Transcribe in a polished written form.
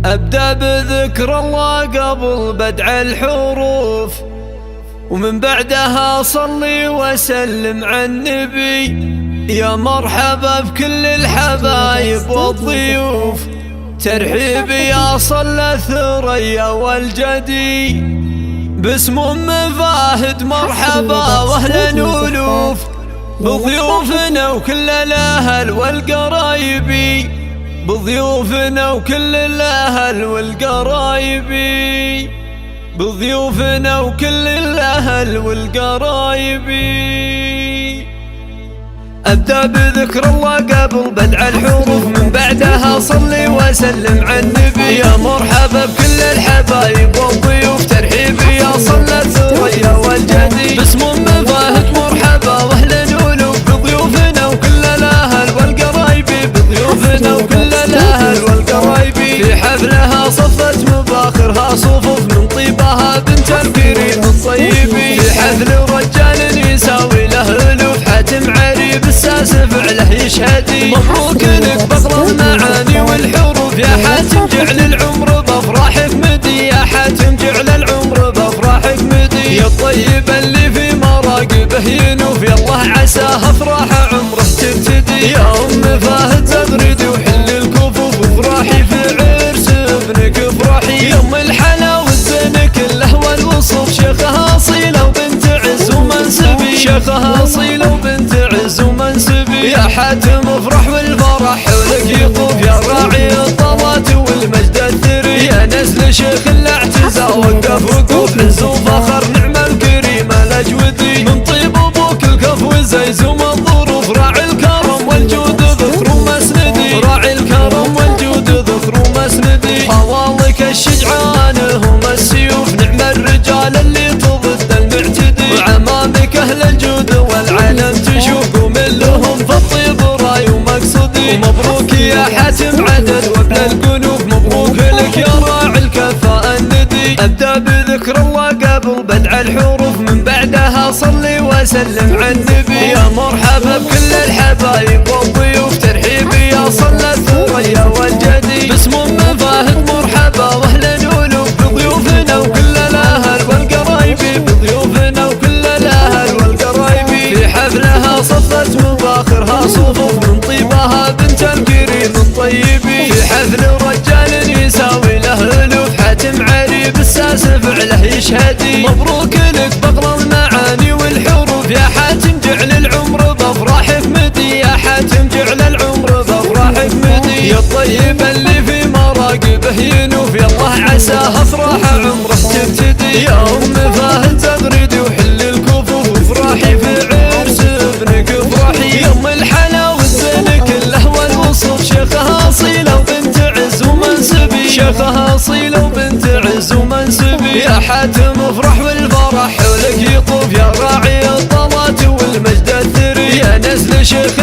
أبدأ بذكر الله قبل بدع الحروف، ومن بعدها صلي وسلم على النبي. يا مرحبا بكل الحبايب والضيوف، ترحيب يا صلى الثريا والجدي. باسم أم فهد مرحبا واهلا ألوف، بضيوفنا وكل الأهل والقرايبي، بضيوفنا وكل الأهل والقرايبي، بضيوفنا وكل الأهل والقرايبي. أبدأ بذكر الله قبل بدع الحروف، من بعدها صلي وسلم على النبي. يا مرحبا بكل الحبايب والضيوف، ترحيب يا صلى الثريا والجدي. باسم أم فهد مرحبا واهلا ألوف، بضيوفنا وكل الأهل والقرايبي، بضيوفنا وكل الأهل والقرايبي. في حفلها صفت مباخرها صفوف، من طيبها بنت الكريم الطيبي. في حفل رجال يساوي له ألوف، حاتم عريب الساس فعله يشهدي. مبروك لك بقرا المعاني والحروف، يا حاتم جعل العمر بافراحك مدي، يا حاتم جعل العمر بافراحك مدي. يا الطيب اللي في مراقبه ينوف، يالله عساه افراح عمره تبتدي. يا ام فهد تغردي وحل الكفوف، وافراحي في عرس ابنك افرحي. يا ام الحلا والزين كله والوصوف، شيخها اصيله وبنت عز ومنسبي، شيخها اصيله وبنت عز ومنسبي. يا حاتم افرح والفرح حولك يطوف، يا راعي الطلات والمجد الثري. يا نزل شيخ الاعتزاء وقف وقوف، عز وفخر نعم الكريم الاجودي. من طيب ابوك الكفو زيزوم الظروف، راعي الكرم والجود ذكر ومسندي، راعي الكرم والجود ذكر ومسندي. خوالك الشجعان هم السيوف، نعم الرجال اللي تضد المعتدي. وعمامك اهل الجود والعالم تشوف، ومن لهم في الطيب راي ومقصدي. ومبروك يا حاتم عدد وابن القلوب، مبروك لك يا راعي الكفاء الندي. أبدأ بذكر الله قبل بدع الحروف، من بعدها صلي وسلم على النبي. يا مرحبا بكل الحبايب والضيوف، ترحيب يا صلى الثريا والجدي. باسم أم فهد مرحبا واهلا ألوف، بضيوفنا وكل الأهل والقرايبي، بضيوفنا وكل الأهل والقرايبي. في حفلها صفت مباخرها صفوف، من طيبها بنت الكريم الطيبي. في حفل رجال يساوي له ألوف، حاتم عريب الساس فعله يشهدي. مبروك لك بقرا المعاني والحروف، يا حاتم جعل العمر بافراحك مدي، يا حاتم جعل العمر بافراحك مدي. يا الطيب اللي في مراقبه ينوف، يالله عساه افراح عمره تبتدي. يا ام فهد تغردي وحل الكفوف، وافراحي في عرس ابنك افرحي. يا ام الحلا والزين كله والوصوف، شيخها اصيله وبنت عز ومنسبي، شيخها اصيله وبنت عز ومنسبي. يا حاتم افرح والفرح حولك يطوف، يا راعي الطلات والمجد الثري. يا نزل شيخ